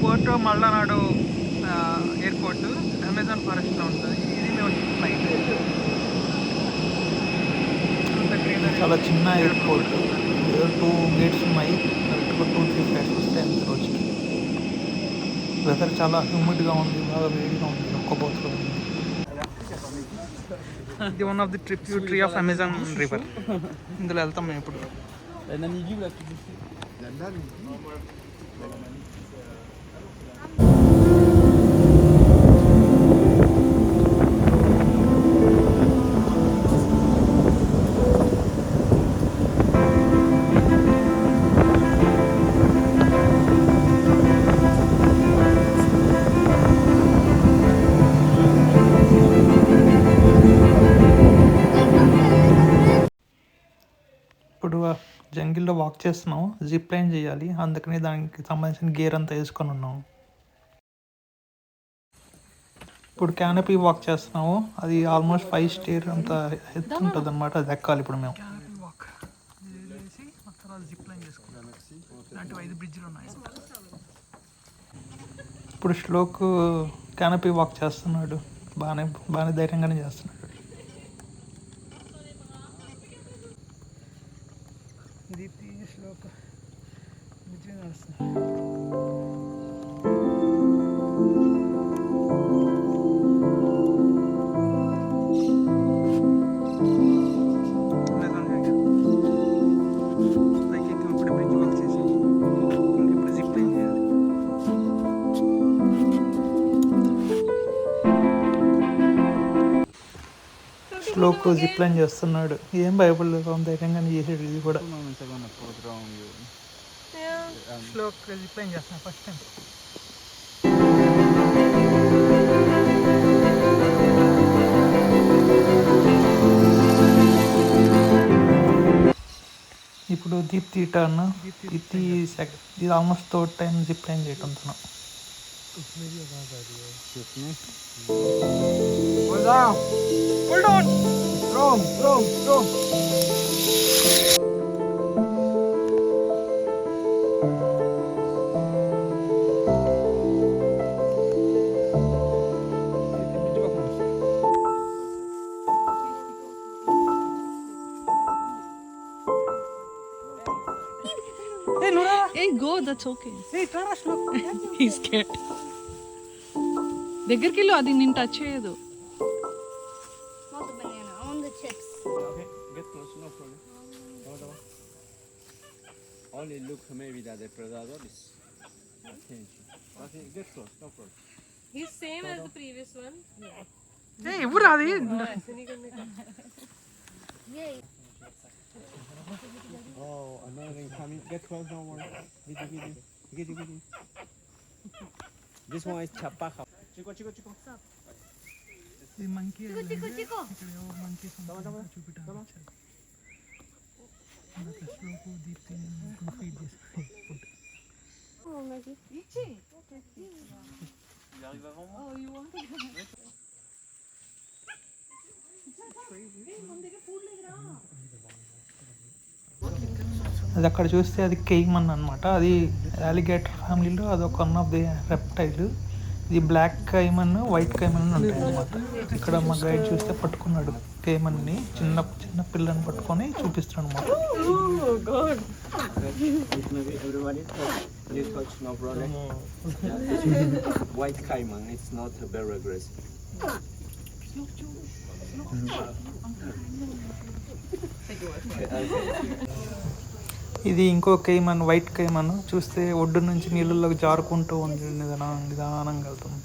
Porto మల్లానాడు airport Amazon ఫారెస్ట్లో ఉంటుంది. ఇది మేము ఫ్లైట్. చాలా చిన్న ఎయిర్పోర్ట్, 2 గేట్స్ ఉన్నాయి. కరెక్ట్గా 2-3 ఫ్లైట్స్ వస్తాయి అంత రోజుకి. వెదర్ చాలా హ్యూమిడ్గా ఉంది, బాగా వేడిగా ఉంది, ఒక్కపోతలో ఉంది. ఇది one of the tributary of Amazon river. ఇందులో వెళ్తాం మేము ఇప్పుడు. ఇప్పుడు జంగిల్లో వాక్ చేస్తున్నాం, జిప్ లైన్ చేయాలి, అందుకని దానికి సంబంధించిన గేర్ అంతా వేసుకొని ఉన్నాం. ఇప్పుడు క్యానపీ వాక్ చేస్తున్నాము, అది ఆల్మోస్ట్ 5 స్టేర్ అంత ఎత్తు ఉంటుంది అనమాట. అది ఎక్కాలి ఇప్పుడు మేము. ఇప్పుడు శ్లోక్ క్యానపీ వాక్ చేస్తున్నాడు, బాగానే ధైర్యంగానే చేస్తున్నాడు. దీప్తి శ్లోక్ విజయం నడుస్తుంది. శ్లోక్ జిప్ లైన్ చేస్తున్నాడు, ఏం భయపడలేదు, ధైర్యంగానే చేసాడు. ఇది కూడా శ్లోక్ జిప్ లైన్ చేస్తున్నాడు ఫస్ట్ టైం. ఇప్పుడు దీప్తి టర్న్. దీప్తి ఇది almost 3rd time zip line చేయటం. Hold on. Wrong. Hey, Nora. Hey, go. That's okay. Hey, try to slow. He's scared. దగ్గరికి వెళ్ళు, అది నేను టచ్ చేయదు. Not the banana, on the chips. Okay, get close, no problem. Only look maybe that the predator is attention. Okay, get close, no problem. He's same as the previous one. Hey, ఎవరు అది? Yeah. Oh, another thing coming. Get close, no more. Get you. This one is chapaka. Chico. ఈ monkey Chico. ఇక్కడ ఏవో monkeys చూపించాను. శ్లోకు Deepti feed చేసి food. Oh, Maggie. Ichi. Il arrive avant moi. Oh, you want it? అది అక్కడ చూస్తే అది కేయిమన్ అనమాట. అది అలిగేటర్ ఫ్యామిలీలో అదొక వన్ ఆఫ్ ది రెప్టైల్. ఇది బ్లాక్ కైమన్, వైట్ కైమన్ ఉంటాయి అనమాట. ఇక్కడ మా గైడ్ చూస్తే పట్టుకున్నాడు కేమన్ని, చిన్న పిల్లని పట్టుకొని చూపిస్తున్నాడు అనమాట. No problem. White caiman, it's not very aggressive. ఇది ఇంకో కైమన్, వైట్ కైమన్. చూస్తే ఒడ్డు నుంచి నీళ్ళలోకి జారుకుంటూ ఉంది, నిదానంగా వెళ్తుంది.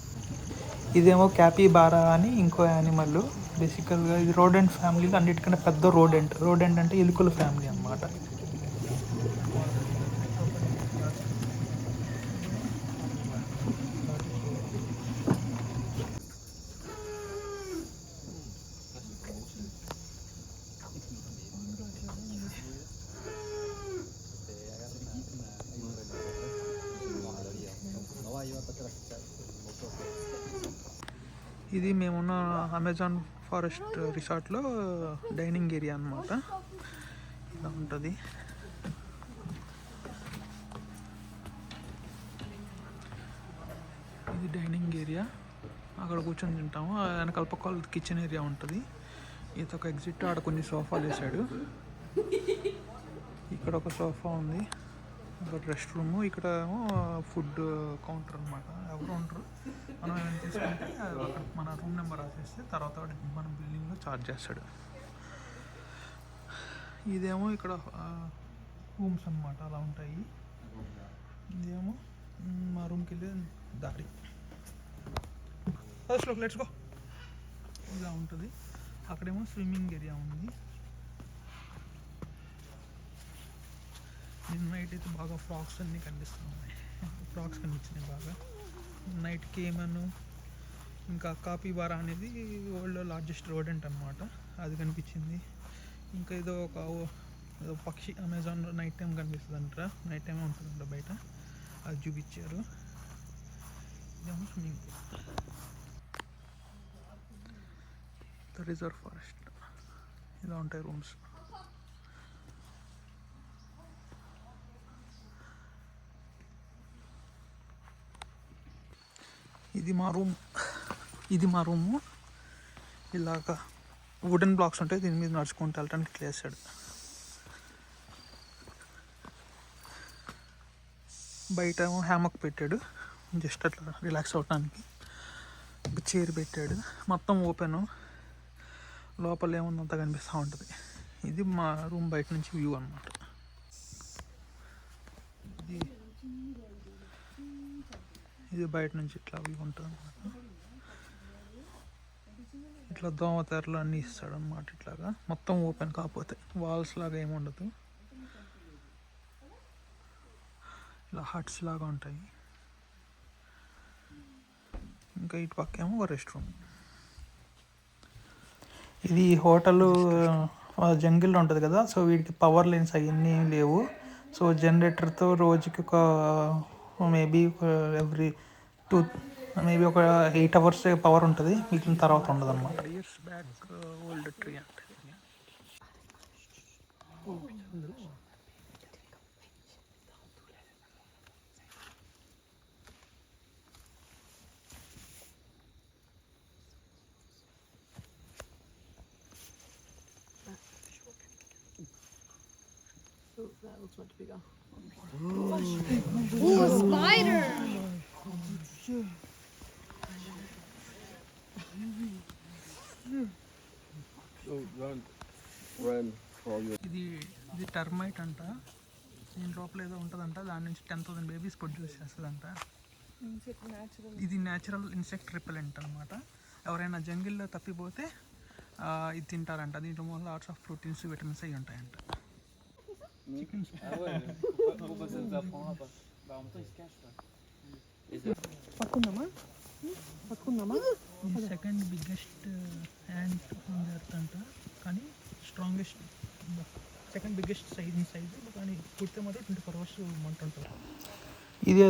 ఇదేమో క్యాపిబారా అని ఇంకో యానిమల్. బేసికల్గా ఇది రోడెంట్ ఫ్యామిలీలో అన్నిటికన్నా పెద్ద రోడెంట్ అంటే ఎలుకల ఫ్యామిలీ అన్నమాట. ఇది మేమున్న అమెజాన్ ఫారెస్ట్ రిసార్ట్లో డైనింగ్ ఏరియా అన్నమాట. ఇలా ఉంటుంది. ఇది డైనింగ్ ఏరియా, అక్కడ కూర్చొని తింటాము. వెనకాల పక్క కిచెన్ ఏరియా ఉంటుంది. ఇది ఒక ఎగ్జిట్, ఆడ కొన్ని సోఫాలు వేసాడు. ఇక్కడ ఒక సోఫా ఉంది, ఇక్కడ రెస్ట్ రూము, ఇక్కడ ఏమో ఫుడ్ కౌంటర్ అనమాట. ఎవరు ఉండరు, మనం ఏమైనా తీసుకుంటే అక్కడ మన రూమ్ నెంబర్ రాసేస్తే తర్వాత మన బిల్డింగ్లో ఛార్జ్ చేస్తాడు. ఇదేమో ఇక్కడ రూమ్స్ అన్నమాట, అలా ఉంటాయి. ఇదేమో మా రూమ్కి వెళ్ళే దారి. Let's go. ఇలా ఉంటుంది. అక్కడేమో స్విమ్మింగ్ ఏరియా ఉంది. నిన్న నైట్ అయితే బాగా ఫ్రాక్స్ అన్నీ కనిపిస్తున్నాయి. ఫ్రాక్స్ కనిపించినాయి బాగా. నైట్ కేమను, ఇంకా కాపీబారా అనేది వరల్డ్లో లార్జెస్ట్ రోడెంట్ అనమాట, అది కనిపించింది. ఇంకా ఏదో పక్షి అమెజాన్లో నైట్ టైం కనిపిస్తుంది అంటారా, నైట్ టైమే ఉంటుందంట బయట, అది చూపించారు. ఇదేమో స్విమ్మింగ్ పూల్. Reserve forest. ఇలా ఉంటాయి రూమ్స్. ఇది మా రూము. ఇలాగా వుడెన్ బ్లాక్స్ ఉంటాయి, దీని మీద నడుచుకుంటూ వెళ్ళడానికి ఇట్లా వేసాడు. బయట ఏమో హ్యామక్ పెట్టాడు, జస్ట్ అట్లా రిలాక్స్ అవ్వడానికి. ఒక చైర్ పెట్టాడు, మొత్తం ఓపెను, లోపల ఏముందంతా కనిపిస్తూ ఉంటుంది. ఇది మా రూమ్ బయట నుంచి వ్యూ అన్నమాట. ఇది బయట నుంచి ఇట్లా వ్యూ ఉంటుంది అన్నమాట. ఇట్లా దోమతెరలు అన్నీ ఇస్తాడు అన్నమాట. ఇట్లాగా మొత్తం ఓపెన్, కాకపోతే వాల్స్ లాగా ఏమి ఉండదు, ఇలా హట్స్ లాగా ఉంటాయి. ఇంకా ఇటు పక్కేమో ఒక రెస్ట్ రూమ్. ఇది హోటల్ జంగిల్లో ఉంటుంది కదా, సో వీటికి పవర్ లైన్స్ అవన్నీ లేవు. సో జనరేటర్తో రోజుకి ఒక మేబీ ఎవ్రీ మేబీ ఒక 8 hours పవర్ ఉంటుంది, మిగిలిన తర్వాత ఉండదు అనమాట. ఇయర్స్ బ్యాక్ ఓల్డ్ ట్రీ అంటే. Oh, spider! ఇది టర్మైట్ అంట. దీని లోపల ఏదో ఉంటుందంట, దాని నుంచి 10,000 బేబీస్ ప్రొడ్యూస్ చేస్తుందంట. ఇది న్యాచురల్ ఇన్సెక్ట్ రిపెలెంట్ అనమాట. ఎవరైనా జంగిల్లో తప్పిపోతే ఇది తింటారంట. దీంట్లో వల్ల లాట్స్ ఆఫ్ ప్రోటీన్స్, విటమిన్స్ అవి ఉంటాయంట. ఇది second biggest ant on the earth అంట, కానీ స్ట్రాంగెస్ట్, సెకండ్ బిగ్గెస్ట్ సైజు, కానీ పుడితే మాత్రం 24 hours మంట ఉంటుంది. ఇది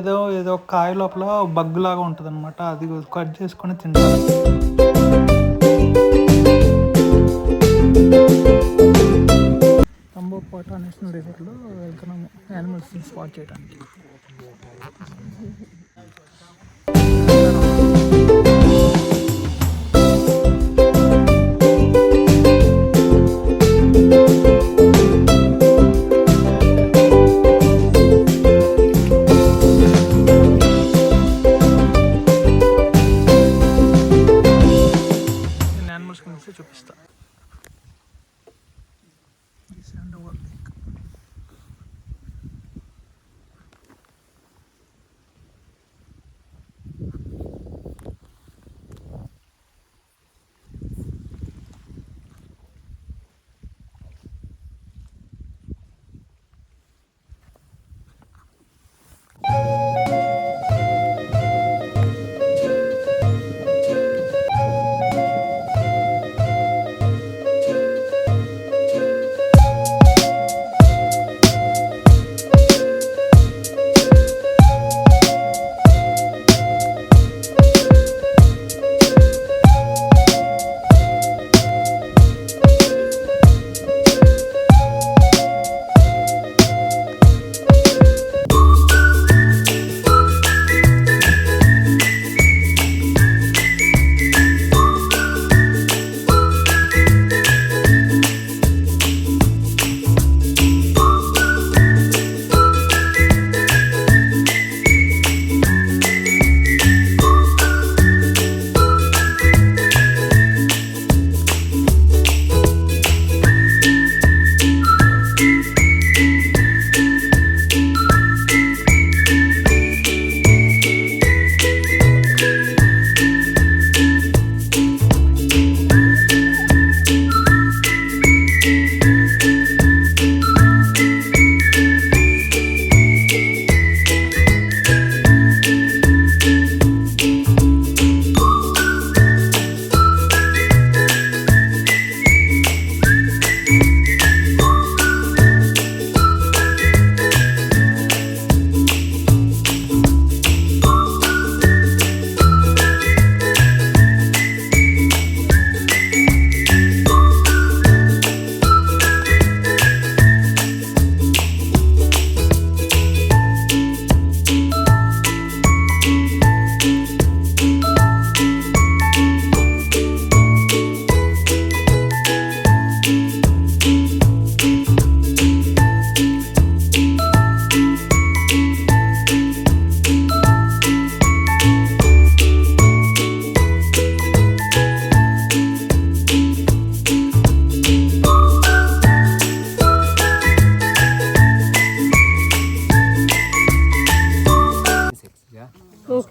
ఏదో కాయ లోపల బగ్ లాగా ఉంటుంది అనమాట, అది కట్ చేసుకొని తింటారు. తంబోపాట నేషనల్ రిజర్వ్లో వెళ్తున్నాము యానిమల్స్ని స్పాట్ చేయడానికి. యానిమల్స్ కనిపిస్తే చూపిస్తా.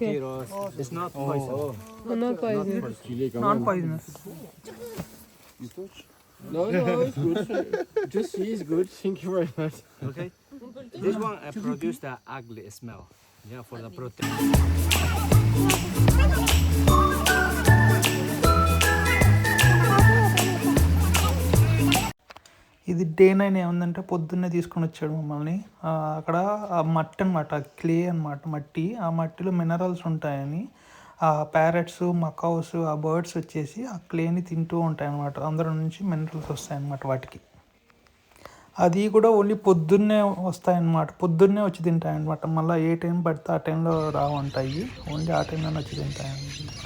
Okay. It's not poison. No poison. Non poisonous. No, it's good. Just she is good. Thank you very much. Okay. This one produce the ugly smell. Yeah, for the protein. ఇది day 9 ఏముందంటే పొద్దున్నే తీసుకొని వచ్చాడు మమ్మల్ని. అక్కడ ఆ మట్టి అనమాట, క్లే అనమాట మట్టి. ఆ మట్టిలో మినరల్స్ ఉంటాయని ఆ ప్యారెట్స్, మకౌస్, ఆ బర్డ్స్ వచ్చేసి ఆ క్లేని తింటూ ఉంటాయి అన్నమాట. అందులో నుంచి మినరల్స్ వస్తాయన్నమాట వాటికి. అది కూడా ఓన్లీ పొద్దున్నే వస్తాయన్నమాట, పొద్దున్నే వచ్చి తింటాయన్నమాట. మళ్ళీ ఏ టైం పడితే ఆ టైంలో రావుంటాయి, ఓన్లీ ఆ టైంలోనే వచ్చి తింటాయన్నమాట.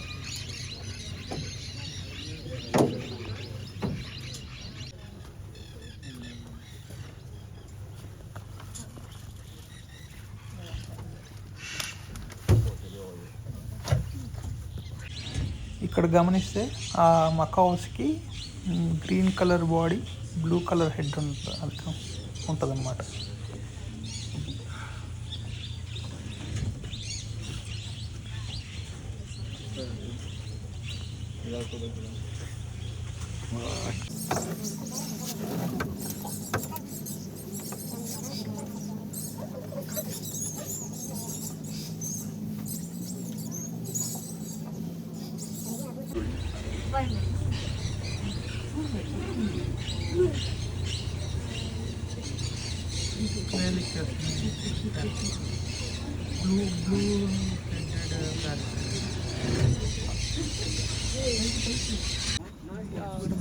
ఇక్కడ గమనిస్తే ఆ మకౌస్కి green colour body, blue colour head ఉంటుంది అన్నమాట.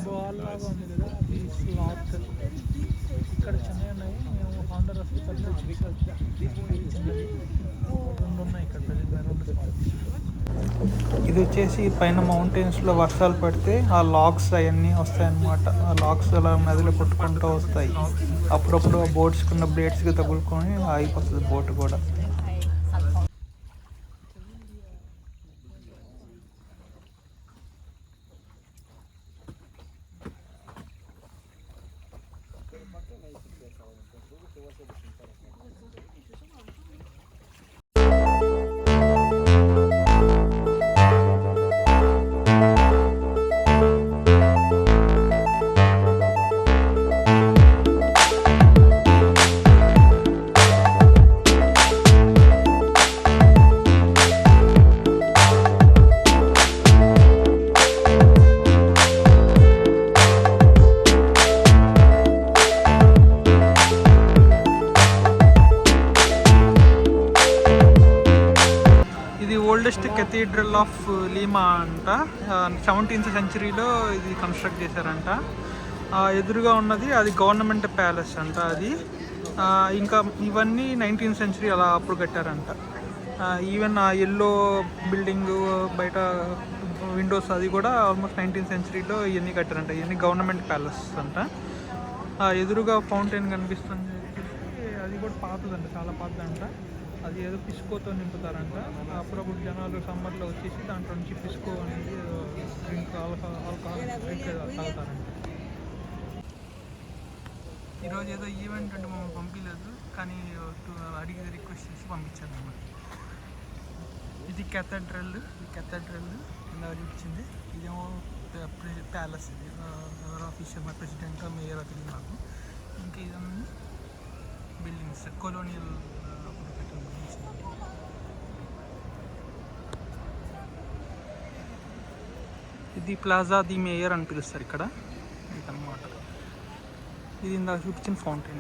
బాల్ లాగా ఉంది కదా, అది స్లాత్. ఇక్కడ చిన్నవి ఉన్నాయి, మేము హాండర్ హాస్పిటల్లో రెండు ఉన్నాయి ఇక్కడ ప్రజెంట్. ఇది వచ్చేసి పైన మౌంటైన్స్లో వర్షాలు పడితే ఆ లాగ్స్ అవన్నీ వస్తాయన్నమాట. ఆ లాగ్స్ అలా నదిలో కొట్టుకుంటూ వస్తాయి. అప్పుడప్పుడు ఆ బోట్స్కున్న బ్లేడ్స్కి తగులుకొని ఆగిపోతుంది బోట్ కూడా. ఓల్డెస్ట్ కెథీడ్రల్ ఆఫ్ లీమా అంట. 17th సెంచరీలో ఇది కన్స్ట్రక్ట్ చేశారంట. ఎదురుగా ఉన్నది అది గవర్నమెంట్ ప్యాలెస్ అంట అది. ఇంకా ఇవన్నీ 19th సెంచరీ అలా అప్పుడు కట్టారంట. ఈవెన్ ఆ ఎల్లో బిల్డింగ్ బయట విండోస్ అది కూడా ఆల్మోస్ట్ 19th సెంచరీలో ఇవన్నీ కట్టారంట. ఇవన్నీ గవర్నమెంట్ ప్యాలెస్ అంట. ఎదురుగా ఫౌంటైన్ కనిపిస్తుంది, అది కూడా పాతదంట, చాలా పాతదంట. అది ఏదో పిస్కోతో నింపుతారంట. అప్పుడప్పుడు జనాలు సమ్మర్లో వచ్చేసి దాంట్లో నుంచి పిస్కో అనేది డ్రింక్, ఆల్కహాల్ డ్రింక్ తాగుతారంట. ఈరోజు ఏదో ఈవెంట్ అంటే మమ్మల్ని పంపించలేదు, కానీ అడిగి రిక్వెస్ట్ చేసి పంపించారు అన్నమాట. ఇది కెథడ్రల్, ఈ కెథడ్రల్ ఇలా చూపించింది. ఇదేమో ప్యాలెస్, ఇది ఎవరో ఆఫీషియల్ మా ప్రెసిడెంట్ మేయర్ అది నాకు. ఇంకా ఇదన్నీ బిల్డింగ్స్, కొలోనియల్ ఇది ప్లాజా ది మేయర్ అని పిలుస్తారు ఇక్కడ. ఇదన్నమాట, ఇది ఇందాక చూపించిన ఫౌంటైన్.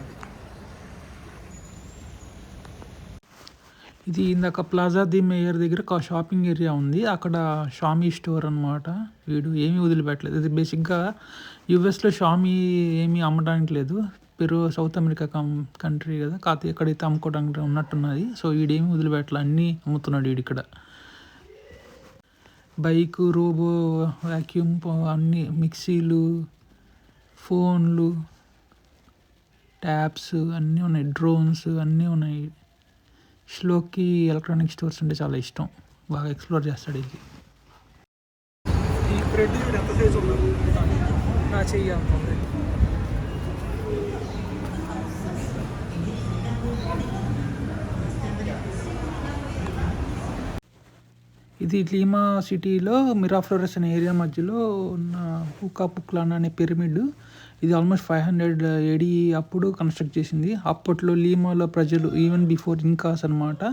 ఇది ఇందాక ప్లాజా ది మేయర్ దగ్గర ఒక షాపింగ్ ఏరియా ఉంది, అక్కడ షామీ స్టోర్ అనమాట. వీడు ఏమీ వదిలిపెట్టలేదు. ఇది బేసిక్గా యుఎస్లో షామీ ఏమీ అమ్మడానికి లేదు, పెరు సౌత్ అమెరికా కంట్రీ కదా, కాకపోతే ఎక్కడైతే అమ్ముకోవడానికి ఉన్నట్టున్నది. సో వీడేమి వదిలిపెట్టలే, అన్నీ అమ్ముతున్నాడు వీడు ఇక్కడ. బైకు, రోబో, వ్యాక్యూమ్, అన్నీ, మిక్సీలు, ఫోన్లు, ట్యాబ్స్ అన్నీ ఉన్నాయి, డ్రోన్స్ అన్నీ ఉన్నాయి. శ్లోక్కి ఎలక్ట్రానిక్ స్టోర్స్ అంటే చాలా ఇష్టం, బాగా ఎక్స్ప్లోర్ చేస్తాడు. ఇది ఈ బ్రెడ్ ఎంత సైజు ఉన్నది నా చెయ్యి అంటుంది. ఇది లీమా సిటీలో మిరాఫ్లోరస్ అనే ఏరియా మధ్యలో ఉన్న హుకా పుక్లాన్ అనే పిరమిడ్. ఇది ఆల్మోస్ట్ 500 AD అప్పుడు కన్స్ట్రక్ట్ చేసింది. అప్పట్లో లీమాలో ప్రజలు ఈవెన్ బిఫోర్ ఇంకాస్ అనమాట,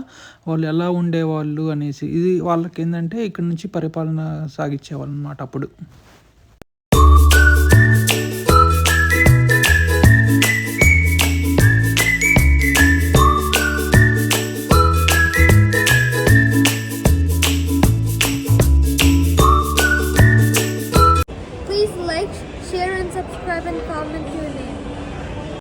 వాళ్ళు ఎలా ఉండేవాళ్ళు అనేసి. ఇది వాళ్ళకి ఏంటంటే ఇక్కడ నుంచి పరిపాలన సాగించేవాళ్ళు అనమాట అప్పుడు.